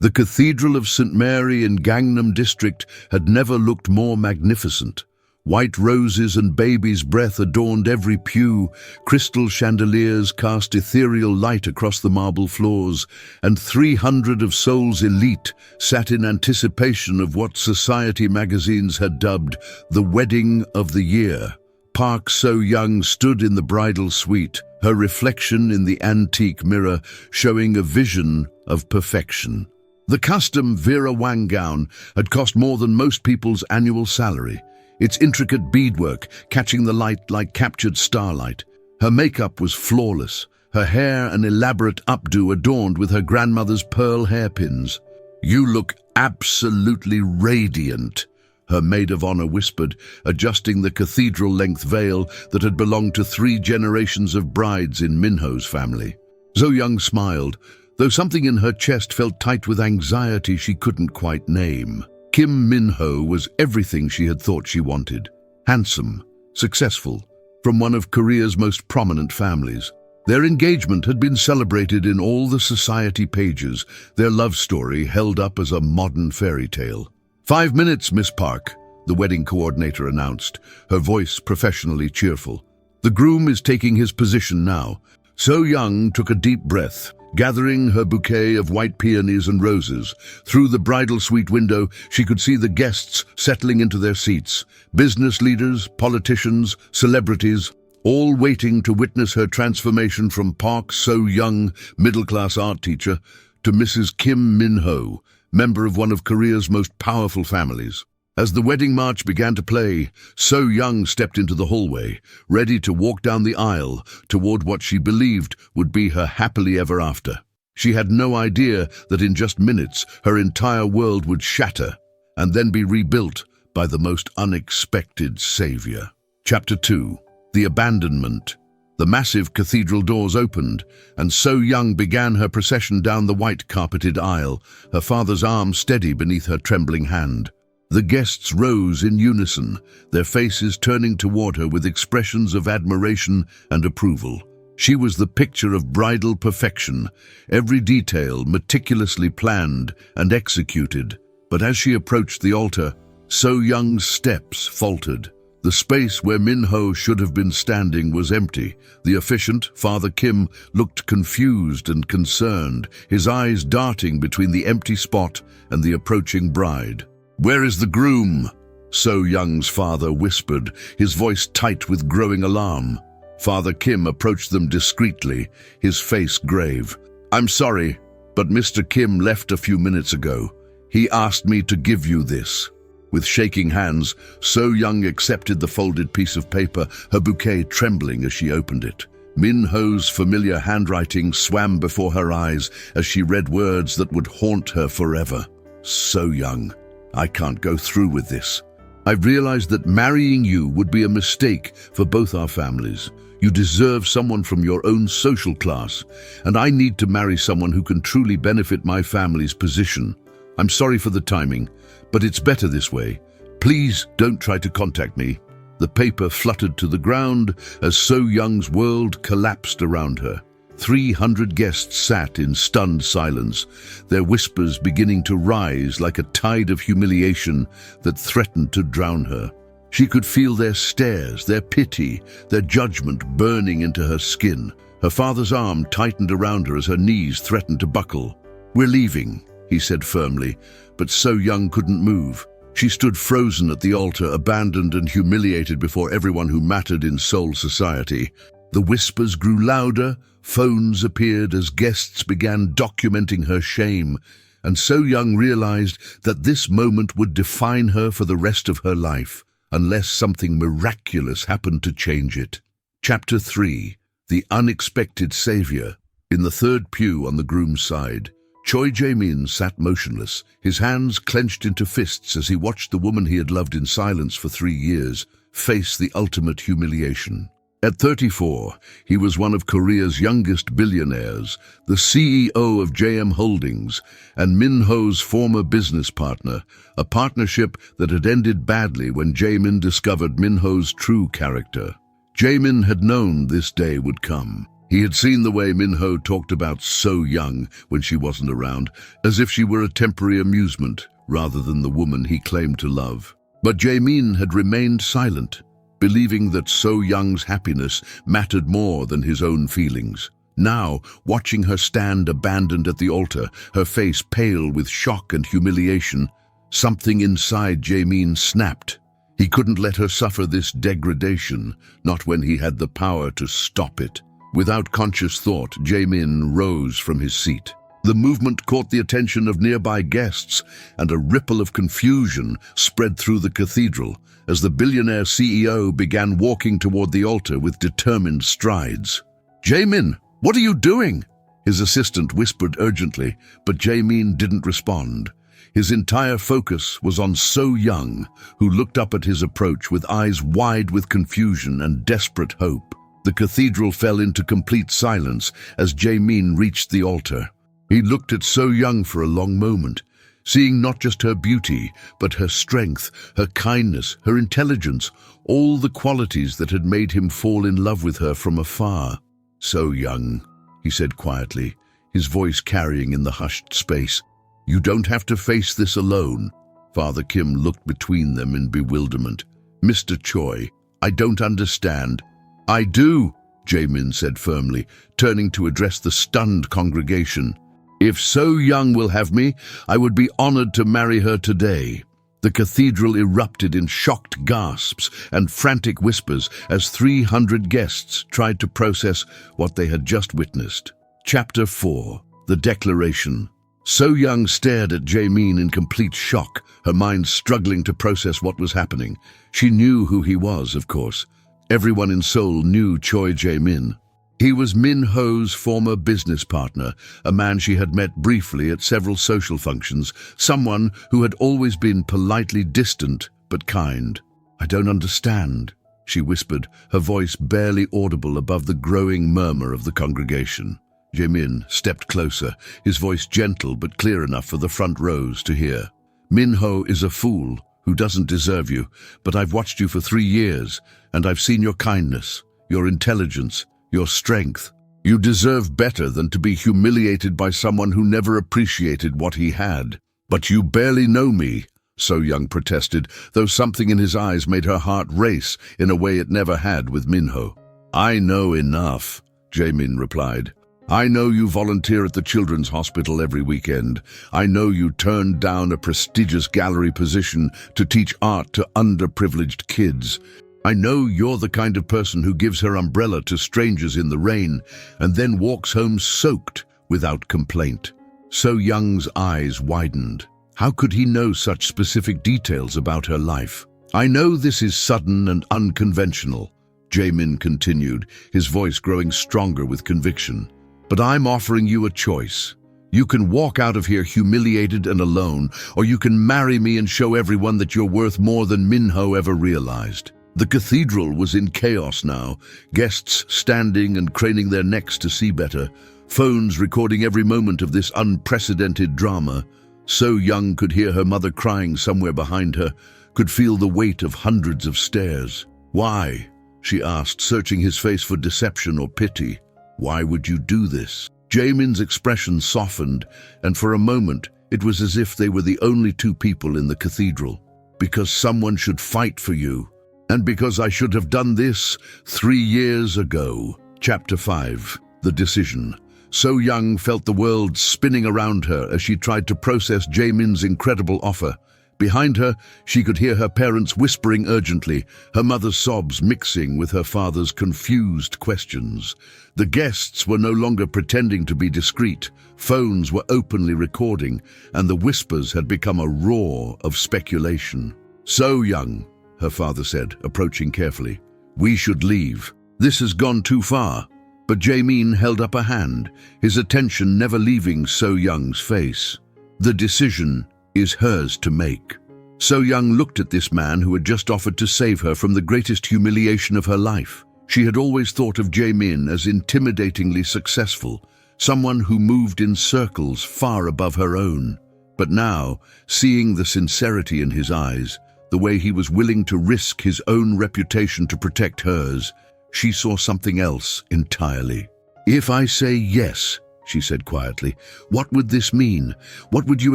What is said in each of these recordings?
The Cathedral of St. Mary in Gangnam District had never looked more magnificent. White roses and baby's breath adorned every pew, crystal chandeliers cast ethereal light across the marble floors, and 300 of Seoul's elite sat in anticipation of what society magazines had dubbed the wedding of the year. Park So-young stood in the bridal suite, her reflection in the antique mirror showing a vision of perfection. The custom Vera Wang gown had cost more than most people's annual salary, its intricate beadwork catching the light like captured starlight. Her makeup was flawless, her hair an elaborate updo adorned with her grandmother's pearl hairpins. "You look absolutely radiant," her maid of honor whispered, adjusting the cathedral-length veil that had belonged to 3 generations of brides in Minho's family. So-young smiled, though something in her chest felt tight with anxiety she couldn't quite name. Kim Min-ho was everything she had thought she wanted. Handsome, successful, from one of Korea's most prominent families. Their engagement had been celebrated in all the society pages, their love story held up as a modern fairy tale. "5 minutes, Miss Park," the wedding coordinator announced, her voice professionally cheerful. "The groom is taking his position now." So-young took a deep breath, gathering her bouquet of white peonies and roses. Through the bridal suite window, she could see the guests settling into their seats. Business leaders, politicians, celebrities, all waiting to witness her transformation from Park So-young, middle-class art teacher, to Mrs. Kim Min-ho, member of one of Korea's most powerful families. As the wedding march began to play, So-young stepped into the hallway, ready to walk down the aisle toward what she believed would be her happily ever after. She had no idea that in just minutes her entire world would shatter and then be rebuilt by the most unexpected savior. Chapter 2. The Abandonment. The massive cathedral doors opened, and So-young began her procession down the white-carpeted aisle, her father's arm steady beneath her trembling hand. The guests rose in unison, their faces turning toward her with expressions of admiration and approval. She was the picture of bridal perfection, every detail meticulously planned and executed. But as she approached the altar, So-young's steps faltered. The space where Min-ho should have been standing was empty. The officiant, Father Kim, looked confused and concerned, his eyes darting between the empty spot and the approaching bride. "Where is the groom?" So-young's father whispered, his voice tight with growing alarm. Father Kim approached them discreetly, his face grave. "I'm sorry, but Mr. Kim left a few minutes ago. He asked me to give you this." With shaking hands, So-young accepted the folded piece of paper, her bouquet trembling as she opened it. Min-ho's familiar handwriting swam before her eyes as she read words that would haunt her forever. "So-young, I can't go through with this. I've realized that marrying you would be a mistake for both our families. You deserve someone from your own social class, and I need to marry someone who can truly benefit my family's position. I'm sorry for the timing, but it's better this way. Please don't try to contact me." The paper fluttered to the ground as So-young's world collapsed around her. 300 guests sat in stunned silence, their whispers beginning to rise like a tide of humiliation that threatened to drown her. She could feel their stares, their pity, their judgment burning into her skin. Her father's arm tightened around her as her knees threatened to buckle. "We're leaving," he said firmly, but So-young couldn't move. She stood frozen at the altar, abandoned and humiliated before everyone who mattered in Seoul society. The whispers grew louder, phones appeared as guests began documenting her shame, and So-young realized that this moment would define her for the rest of her life, unless something miraculous happened to change it. Chapter 3. The Unexpected Savior. In the third pew on the groom's side, Choi Jae-min sat motionless, his hands clenched into fists as he watched the woman he had loved in silence for 3 years face the ultimate humiliation. At 34, he was one of Korea's youngest billionaires, the CEO of JM Holdings, and Min-ho's former business partner, a partnership that had ended badly when Jae-min discovered Min-ho's true character. Jae-min had known this day would come. He had seen the way Min-ho talked about So Young when she wasn't around, as if she were a temporary amusement rather than the woman he claimed to love. But Jae-min had remained silent, believing that So Young's happiness mattered more than his own feelings. Now, watching her stand abandoned at the altar, her face pale with shock and humiliation, something inside Jae-min snapped. He couldn't let her suffer this degradation, not when he had the power to stop it. Without conscious thought, Jae-min rose from his seat. The movement caught the attention of nearby guests, and a ripple of confusion spread through the cathedral as the billionaire CEO began walking toward the altar with determined strides. "Jae-min, what are you doing?" His assistant whispered urgently, but Jae-min didn't respond. His entire focus was on So Young, who looked up at his approach with eyes wide with confusion and desperate hope. The cathedral fell into complete silence as Jae-min reached the altar. He looked at So Young for a long moment, seeing not just her beauty, but her strength, her kindness, her intelligence, all the qualities that had made him fall in love with her from afar. "So Young," he said quietly, his voice carrying in the hushed space, "you don't have to face this alone." Father Kim looked between them in bewilderment. "Mr. Choi, I don't understand." "I do," Jae-min said firmly, turning to address the stunned congregation. "If So Young will have me, I would be honored to marry her today." The cathedral erupted in shocked gasps and frantic whispers as 300 guests tried to process what they had just witnessed. Chapter 4. The Declaration. So Young stared at Jae-min in complete shock, her mind struggling to process what was happening. She knew who he was, of course. Everyone in Seoul knew Choi Jae-min. He was Min-ho's former business partner, a man she had met briefly at several social functions, someone who had always been politely distant but kind. "I don't understand," she whispered, her voice barely audible above the growing murmur of the congregation. Jae-min stepped closer, his voice gentle but clear enough for the front rows to hear. "Min-ho is a fool who doesn't deserve you, but I've watched you for 3 years, and I've seen your kindness, your intelligence, your strength. You deserve better than to be humiliated by someone who never appreciated what he had." "But you barely know me," So Young protested, though something in his eyes made her heart race in a way it never had with Min-ho. "I know enough," Jae-min replied. "I know you volunteer at the children's hospital every weekend. I know you turned down a prestigious gallery position to teach art to underprivileged kids. I know you're the kind of person who gives her umbrella to strangers in the rain and then walks home soaked without complaint." So Young's eyes widened. How could he know such specific details about her life? "I know this is sudden and unconventional," Jae-min continued, his voice growing stronger with conviction. "But I'm offering you a choice. You can walk out of here humiliated and alone, or you can marry me and show everyone that you're worth more than Min-ho ever realized." The cathedral was in chaos now, guests standing and craning their necks to see better, phones recording every moment of this unprecedented drama. So Young could hear her mother crying somewhere behind her, could feel the weight of hundreds of stares. "Why?" she asked, searching his face for deception or pity. "Why would you do this?" Jae-min's expression softened, and for a moment it was as if they were the only two people in the cathedral. "Because someone should fight for you, and because I should have done this 3 years ago." Chapter 5. The Decision. So Young felt the world spinning around her as she tried to process Jae-min's incredible offer. Behind her, she could hear her parents whispering urgently, her mother's sobs mixing with her father's confused questions. The guests were no longer pretending to be discreet. Phones were openly recording, and the whispers had become a roar of speculation. "So Young," her father said, approaching carefully, "we should leave. This has gone too far." But Jae-min held up a hand, his attention never leaving So Young's face. "The decision is hers to make." So Young looked at this man who had just offered to save her from the greatest humiliation of her life. She had always thought of Jae-min as intimidatingly successful, someone who moved in circles far above her own. But now, seeing the sincerity in his eyes, the way he was willing to risk his own reputation to protect hers, she saw something else entirely. "If I say yes," she said quietly, "what would this mean? What would you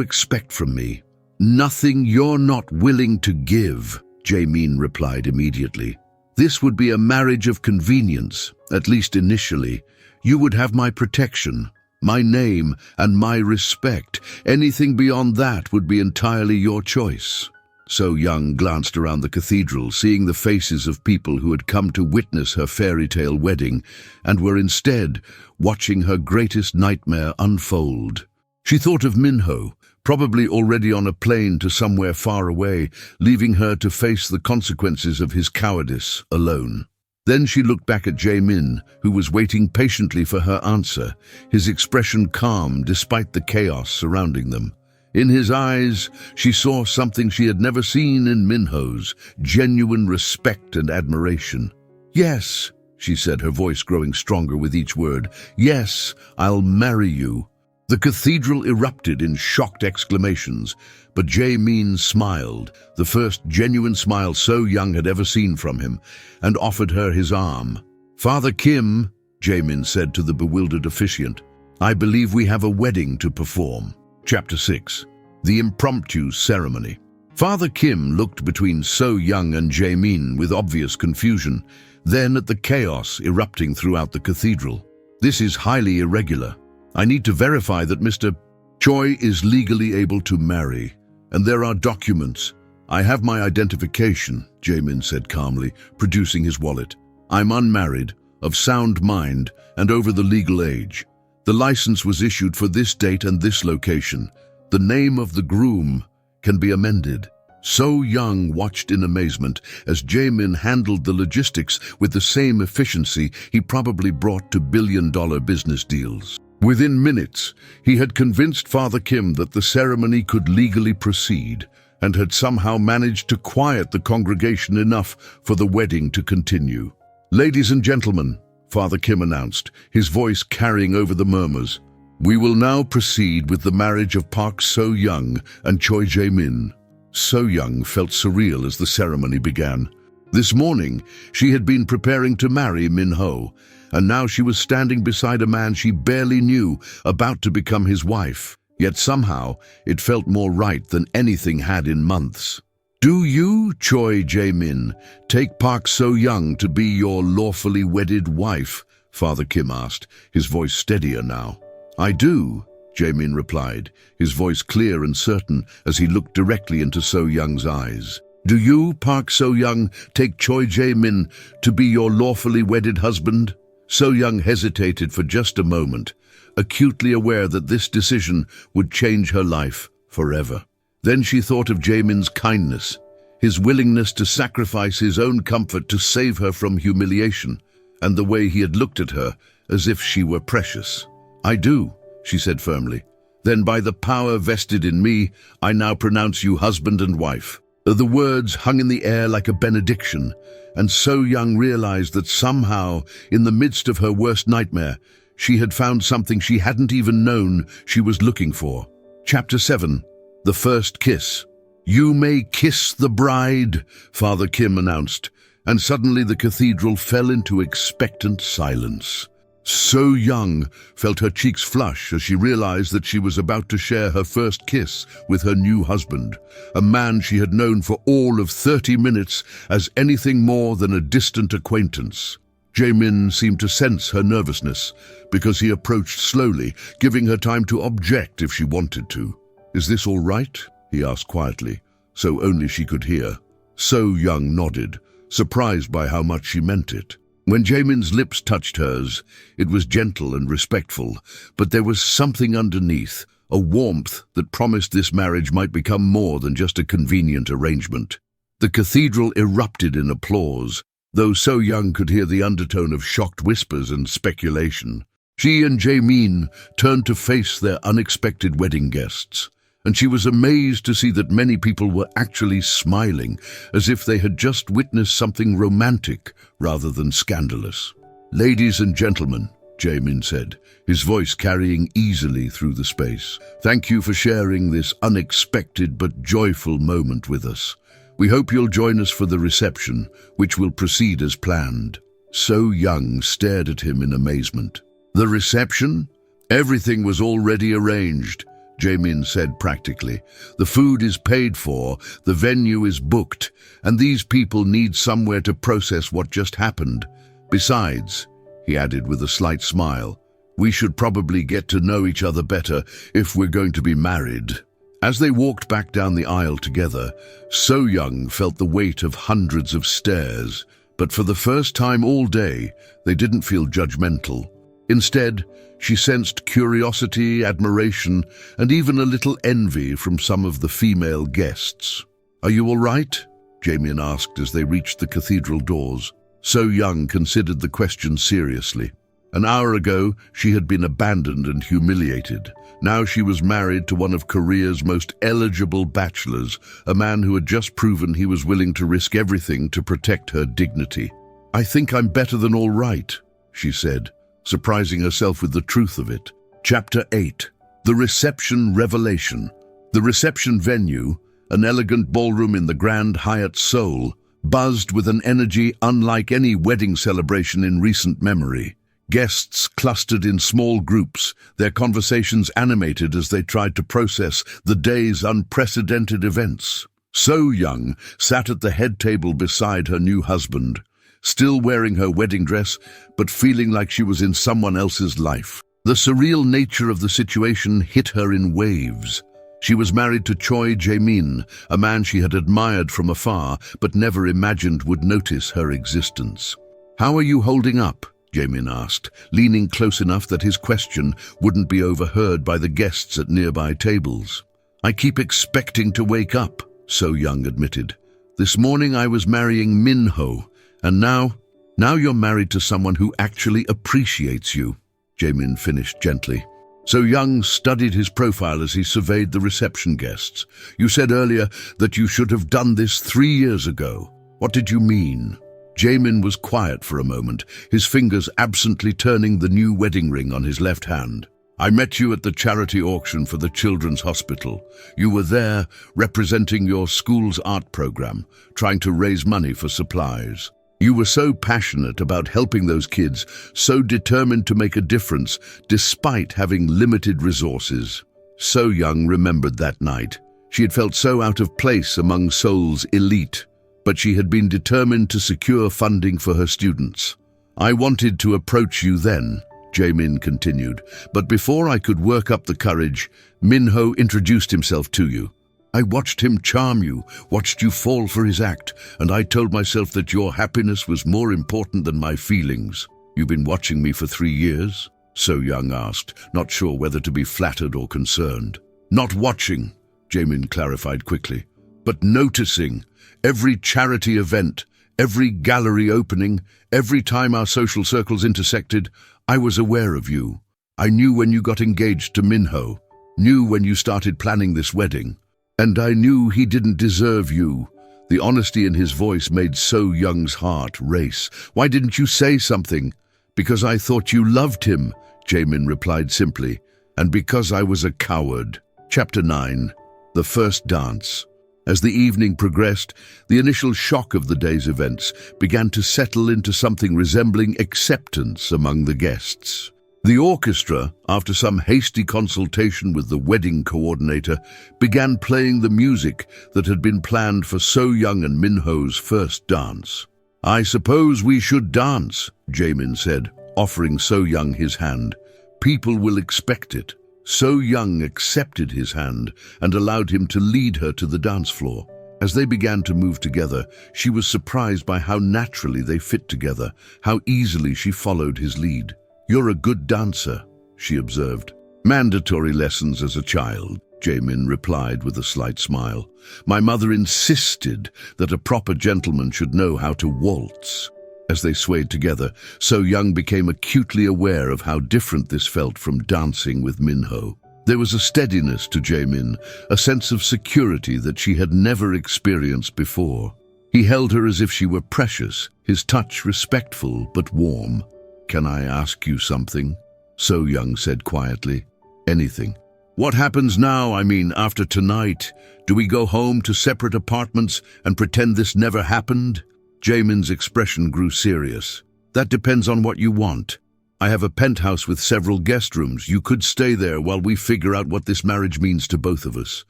expect from me?" "Nothing you're not willing to give," Jae-min replied immediately. "This would be a marriage of convenience, at least initially. You would have my protection, my name, and my respect. Anything beyond that would be entirely your choice." So Young glanced around the cathedral, seeing the faces of people who had come to witness her fairy tale wedding and were instead watching her greatest nightmare unfold. She thought of Minho, probably already on a plane to somewhere far away, leaving her to face the consequences of his cowardice alone. Then she looked back at Jae-min, who was waiting patiently for her answer, his expression calm despite the chaos surrounding them. In his eyes, she saw something she had never seen in Minho's, genuine respect and admiration. "Yes," she said, her voice growing stronger with each word. "Yes, I'll marry you." The cathedral erupted in shocked exclamations, but Jae-min smiled, the first genuine smile So Young had ever seen from him, and offered her his arm. "Father Kim," Jae-min said to the bewildered officiant, "I believe we have a wedding to perform." Chapter 6. The Impromptu Ceremony. Father Kim looked between So Young and Jae-min with obvious confusion, then at the chaos erupting throughout the cathedral. "This is highly irregular. I need to verify that Mr. Choi is legally able to marry, and there are documents. I have my identification," Jae-min said calmly, producing his wallet. "I'm unmarried, of sound mind, and over the legal age. The license was issued for this date and this location. The name of the groom can be amended." So Young watched in amazement as Jae-min handled the logistics with the same efficiency he probably brought to billion-dollar business deals. Within minutes, he had convinced Father Kim that the ceremony could legally proceed and had somehow managed to quiet the congregation enough for the wedding to continue. "Ladies and gentlemen," Father Kim announced, his voice carrying over the murmurs, "we will now proceed with the marriage of Park So Young and Choi Jae-min." So Young felt surreal as the ceremony began. This morning, she had been preparing to marry Minho, and now she was standing beside a man she barely knew, about to become his wife. Yet somehow, it felt more right than anything had in months. "Do you, Choi Jae-min, take Park So Young to be your lawfully wedded wife?" Father Kim asked, his voice steadier now. "I do," Jae-min replied, his voice clear and certain as he looked directly into So Young's eyes. "Do you, Park So Young, take Choi Jae-min to be your lawfully wedded husband?" So Young hesitated for just a moment, acutely aware that this decision would change her life forever. Then she thought of Jae-min's kindness, his willingness to sacrifice his own comfort to save her from humiliation, and the way he had looked at her as if she were precious. "I do," she said firmly. "Then by the power vested in me, I now pronounce you husband and wife." The words hung in the air like a benediction, and So Young realized that somehow, in the midst of her worst nightmare, she had found something she hadn't even known she was looking for. Chapter 7. The First Kiss. "You may kiss the bride," Father Kim announced, and suddenly the cathedral fell into expectant silence. So Young felt her cheeks flush as she realized that she was about to share her first kiss with her new husband, a man she had known for all of 30 minutes as anything more than a distant acquaintance. Jae-min seemed to sense her nervousness because he approached slowly, giving her time to object if she wanted to. "Is this all right?" he asked quietly, so only she could hear. So Young nodded, surprised by how much she meant it. When Jae-min's lips touched hers, it was gentle and respectful, but there was something underneath, a warmth that promised this marriage might become more than just a convenient arrangement. The cathedral erupted in applause, though So Young could hear the undertone of shocked whispers and speculation. She and Jae-min turned to face their unexpected wedding guests, and she was amazed to see that many people were actually smiling, as if they had just witnessed something romantic rather than scandalous. "Ladies and gentlemen," Jae-min said, his voice carrying easily through the space, "thank you for sharing this unexpected but joyful moment with us. We hope you'll join us for the reception, which will proceed as planned." So Young stared at him in amazement. The reception? Everything was already arranged, Jae-min said practically. The food is paid for, the venue is booked, and these people need somewhere to process what just happened. Besides, he added with a slight smile, we should probably get to know each other better if we're going to be married. As they walked back down the aisle together, So-young felt the weight of hundreds of stares, but for the first time all day, they didn't feel judgmental. Instead, she sensed curiosity, admiration, and even a little envy from some of the female guests. "Are you all right?" Jae-min asked as they reached the cathedral doors. So-young considered the question seriously. An hour ago, she had been abandoned and humiliated. Now she was married to one of Korea's most eligible bachelors, a man who had just proven he was willing to risk everything to protect her dignity. "I think I'm better than all right," she said, surprising herself with the truth of it. Chapter 8. The Reception Revelation. The reception venue, an elegant ballroom in the Grand Hyatt Seoul, buzzed with an energy unlike any wedding celebration in recent memory. Guests clustered in small groups, their conversations animated as they tried to process the day's unprecedented events. So-young sat at the head table beside her new husband, still wearing her wedding dress, but feeling like she was in someone else's life. The surreal nature of the situation hit her in waves. She was married to Choi Jae-min, a man she had admired from afar, but never imagined would notice her existence. "How are you holding up?" Jae-min asked, leaning close enough that his question wouldn't be overheard by the guests at nearby tables. "I keep expecting to wake up," So-young admitted. "This morning I was marrying Min-ho, and now you're married to someone who actually appreciates you," Jae-min finished gently. So-young studied his profile as he surveyed the reception guests. "You said earlier that you should have done this 3 years ago. What did you mean?" Jae-min was quiet for a moment, his fingers absently turning the new wedding ring on his left hand. "I met you at the charity auction for the children's hospital. You were there representing your school's art program, trying to raise money for supplies. You were so passionate about helping those kids, so determined to make a difference, despite having limited resources." So-young remembered that night. She had felt so out of place among Seoul's elite, but she had been determined to secure funding for her students. "I wanted to approach you then," Jae-min continued, "but before I could work up the courage, Min-ho introduced himself to you. I watched him charm you, watched you fall for his act, and I told myself that your happiness was more important than my feelings." "You've been watching me for 3 years?" So-young asked, not sure whether to be flattered or concerned. "Not watching," Jae-min clarified quickly, "but noticing. Every charity event, every gallery opening, every time our social circles intersected, I was aware of you. I knew when you got engaged to Min-ho, knew when you started planning this wedding. And I knew he didn't deserve you." The honesty in his voice made So-young's heart race. "Why didn't you say something?" "Because I thought you loved him," Jae-min replied simply, "and because I was a coward." Chapter 9. The First Dance. As the evening progressed, the initial shock of the day's events began to settle into something resembling acceptance among the guests. The orchestra, after some hasty consultation with the wedding coordinator, began playing the music that had been planned for So-young and Min-ho's first dance. "I suppose we should dance," Jae-min said, offering So-young his hand. "People will expect it." So-young accepted his hand and allowed him to lead her to the dance floor. As they began to move together, she was surprised by how naturally they fit together, how easily she followed his lead. "You're a good dancer," she observed. "Mandatory lessons as a child," Jae-min replied with a slight smile. "My mother insisted that a proper gentleman should know how to waltz." As they swayed together, So-young became acutely aware of how different this felt from dancing with Min-ho. There was a steadiness to Jae-min, a sense of security that she had never experienced before. He held her as if she were precious, his touch respectful but warm. "Can I ask you something?" So-young said quietly. "Anything." "What happens now, after tonight? Do we go home to separate apartments and pretend this never happened?" Jae-min's expression grew serious. "That depends on what you want. I have a penthouse with several guest rooms. You could stay there while we figure out what this marriage means to both of us.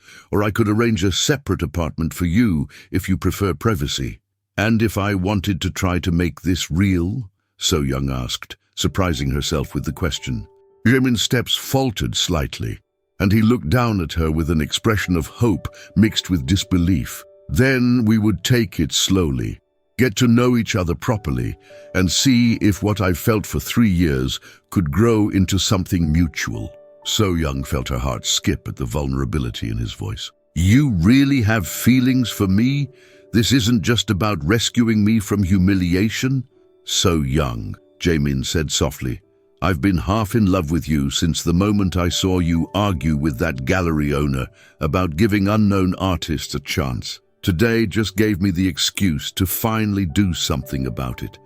Or I could arrange a separate apartment for you if you prefer privacy. And if I wanted to try to make this real? So Young asked, surprising herself with the question. Jae-min's steps faltered slightly, and he looked down at her with an expression of hope mixed with disbelief. Then we would take it slowly, get to know each other properly, and see if what I've felt for 3 years could grow into something mutual. So Young felt her heart skip at the vulnerability in his voice. You really have feelings for me? This isn't just about rescuing me from humiliation? So Young, Jae-min said softly, I've been half in love with you since the moment I saw you argue with that gallery owner about giving unknown artists a chance. Today just gave me the excuse to finally do something about it.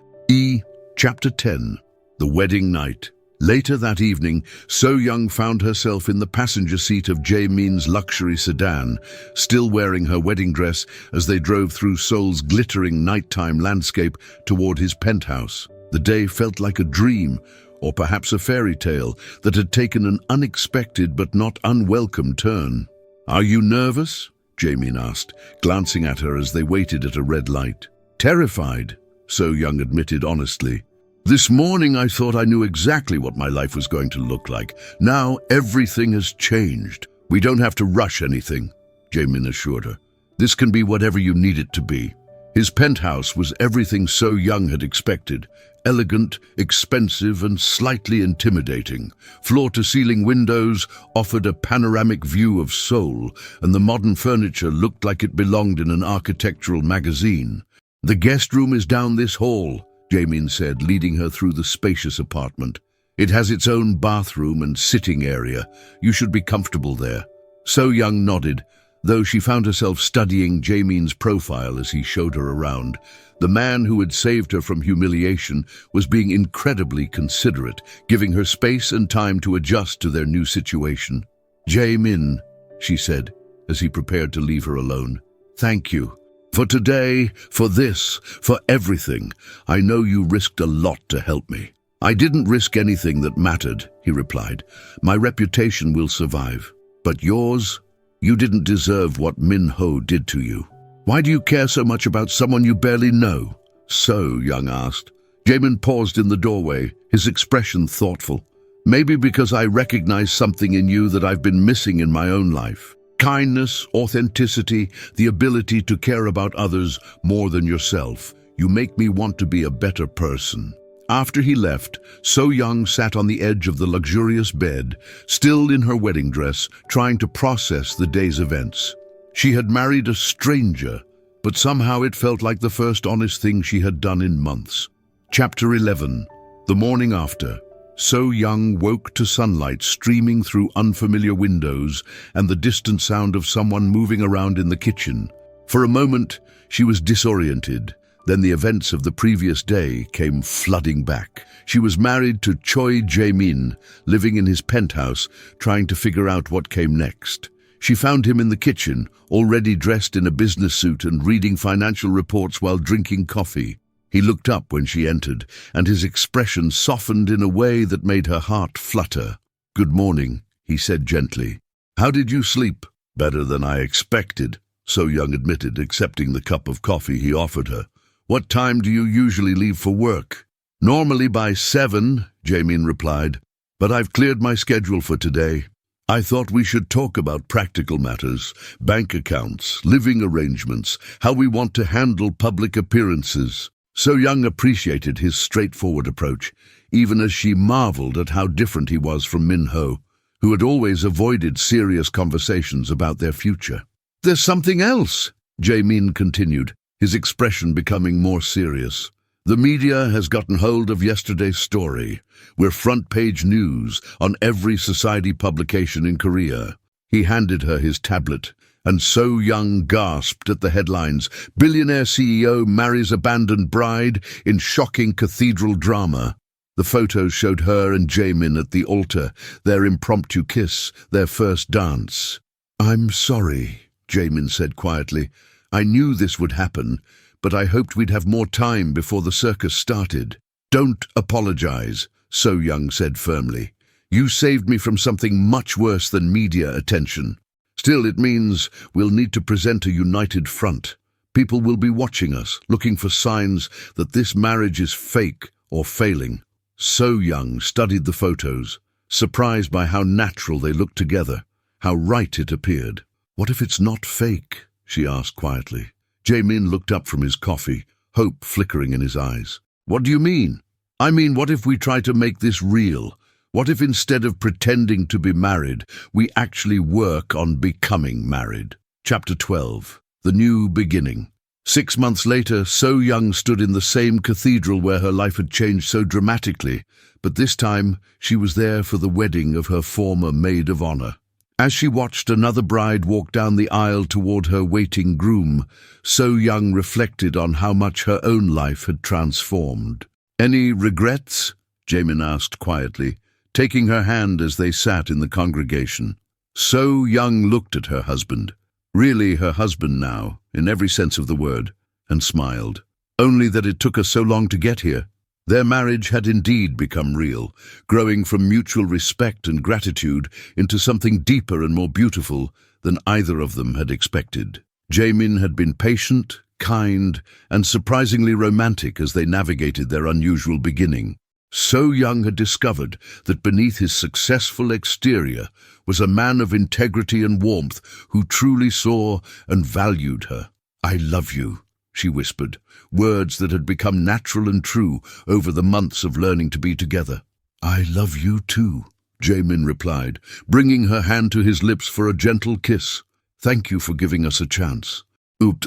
Chapter 10. The Wedding Night. Later that evening, So Young found herself in the passenger seat of Jae-min's luxury sedan, still wearing her wedding dress as they drove through Seoul's glittering nighttime landscape toward his penthouse. The day felt like a dream, or perhaps a fairy tale, that had taken an unexpected but not unwelcome turn. Are you nervous? Jae-min asked, glancing at her as they waited at a red light. Terrified, So Young admitted honestly. This morning I thought I knew exactly what my life was going to look like. Now everything has changed. We don't have to rush anything, Jae-min assured her. This can be whatever you need it to be. His penthouse was everything So Young had expected. Elegant, expensive, and slightly intimidating. Floor-to-ceiling windows offered a panoramic view of Seoul, and the modern furniture looked like it belonged in an architectural magazine. The guest room is down this hall, Jae-min said, leading her through the spacious apartment. It has its own bathroom and sitting area. You should be comfortable there. So Young nodded, though she found herself studying Jae-min's profile as he showed her around. The man who had saved her from humiliation was being incredibly considerate, giving her space and time to adjust to their new situation. Jae-min, she said, as he prepared to leave her alone. Thank you. For today, for this, for everything. I know you risked a lot to help me. I didn't risk anything that mattered, he replied. My reputation will survive. But yours? You didn't deserve what Min-ho did to you. Why do you care so much about someone you barely know? So Young asked. Jae-min paused in the doorway, his expression thoughtful. Maybe because I recognize something in you that I've been missing in my own life. Kindness, authenticity, the ability to care about others more than yourself. You make me want to be a better person. After he left, So Young sat on the edge of the luxurious bed, still in her wedding dress, trying to process the day's events. She had married a stranger, but somehow it felt like the first honest thing she had done in months. Chapter 11. The morning after. So Young woke to sunlight streaming through unfamiliar windows and the distant sound of someone moving around in the kitchen. For a moment, she was disoriented. Then the events of the previous day came flooding back. She was married to Choi Jae-min, living in his penthouse, trying to figure out what came next. She found him in the kitchen, already dressed in a business suit and reading financial reports while drinking coffee. He looked up when she entered, and his expression softened in a way that made her heart flutter. Good morning, he said gently. How did you sleep? Better than I expected, So Young admitted, accepting the cup of coffee he offered her. What time do you usually leave for work? Normally by 7, Jae-min replied, but I've cleared my schedule for today. I thought we should talk about practical matters, bank accounts, living arrangements, how we want to handle public appearances. So Young appreciated his straightforward approach, even as she marveled at how different he was from Min-ho, who had always avoided serious conversations about their future. There's something else, Jae-min continued, his expression becoming more serious. The media has gotten hold of yesterday's story. We're front-page news on every society publication in Korea. He handed her his tablet, and So Young gasped at the headlines. Billionaire CEO marries abandoned bride in shocking cathedral drama. The photos showed her and Jae-min at the altar, their impromptu kiss, their first dance. I'm sorry, Jae-min said quietly. I knew this would happen, but I hoped we'd have more time before the circus started. Don't apologize, So Young said firmly. You saved me from something much worse than media attention. Still, it means we'll need to present a united front. People will be watching us, looking for signs that this marriage is fake or failing. So Young studied the photos, surprised by how natural they looked together, how right it appeared. What if it's not fake? She asked quietly. Jae-min looked up from his coffee, hope flickering in his eyes. What do you mean? I mean, what if we try to make this real? What if instead of pretending to be married, we actually work on becoming married? Chapter 12. The New Beginning. 6 months later, So Young stood in the same cathedral where her life had changed so dramatically, but this time she was there for the wedding of her former maid of honor. As she watched another bride walk down the aisle toward her waiting groom, So Young reflected on how much her own life had transformed. Any regrets? Jae-min asked quietly, taking her hand as they sat in the congregation. So Young looked at her husband, really her husband now, in every sense of the word, and smiled. Only that it took us so long to get here. Their marriage had indeed become real, growing from mutual respect and gratitude into something deeper and more beautiful than either of them had expected. Jae-min had been patient, kind, and surprisingly romantic as they navigated their unusual beginning. So Young had discovered that beneath his successful exterior was a man of integrity and warmth who truly saw and valued her. I love you, she whispered, words that had become natural and true over the months of learning to be together. I love you too, Jae-min replied, bringing her hand to his lips for a gentle kiss. Thank you for giving us a chance.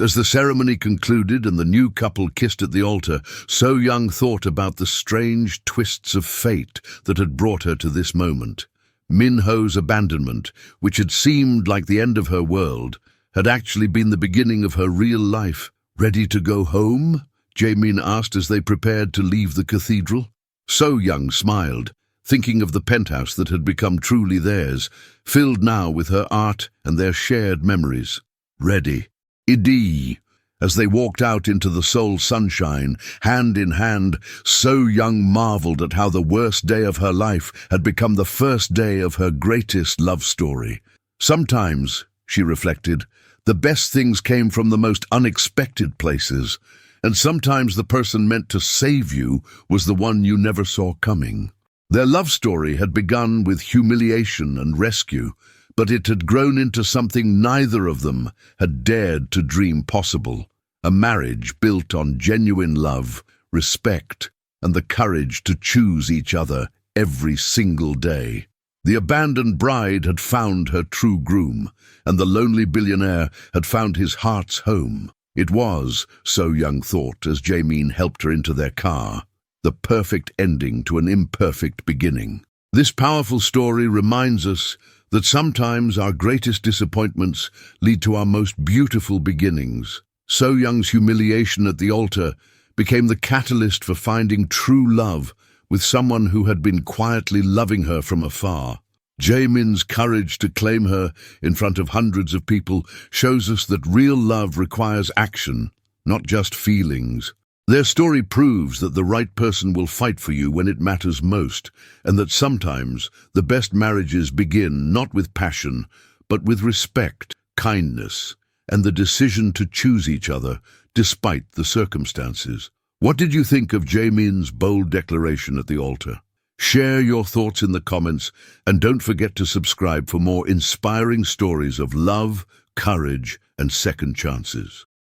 As the ceremony concluded and the new couple kissed at the altar, So Young thought about the strange twists of fate that had brought her to this moment. Min-ho's abandonment, which had seemed like the end of her world, had actually been the beginning of her real life. Ready to go home? Jae-min asked as they prepared to leave the cathedral. So Young smiled, thinking of the penthouse that had become truly theirs, filled now with her art and their shared memories. Ready. Idi. As they walked out into the Seoul sunshine, hand in hand, So Young marveled at how the worst day of her life had become the first day of her greatest love story. Sometimes, she reflected, the best things came from the most unexpected places, and sometimes the person meant to save you was the one you never saw coming. Their love story had begun with humiliation and rescue, but it had grown into something neither of them had dared to dream possible, a marriage built on genuine love, respect, and the courage to choose each other every single day. The abandoned bride had found her true groom, and the lonely billionaire had found his heart's home. It was, So Young thought as Jae-min helped her into their car, the perfect ending to an imperfect beginning. This powerful story reminds us that sometimes our greatest disappointments lead to our most beautiful beginnings. So Young's humiliation at the altar became the catalyst for finding true love with someone who had been quietly loving her from afar. Jae-min's courage to claim her in front of hundreds of people shows us that real love requires action, not just feelings. Their story proves that the right person will fight for you when it matters most, and that sometimes the best marriages begin not with passion, but with respect, kindness, and the decision to choose each other despite the circumstances. What did you think of Jae-min's bold declaration at the altar? Share your thoughts in the comments, and don't forget to subscribe for more inspiring stories of love, courage, and second chances.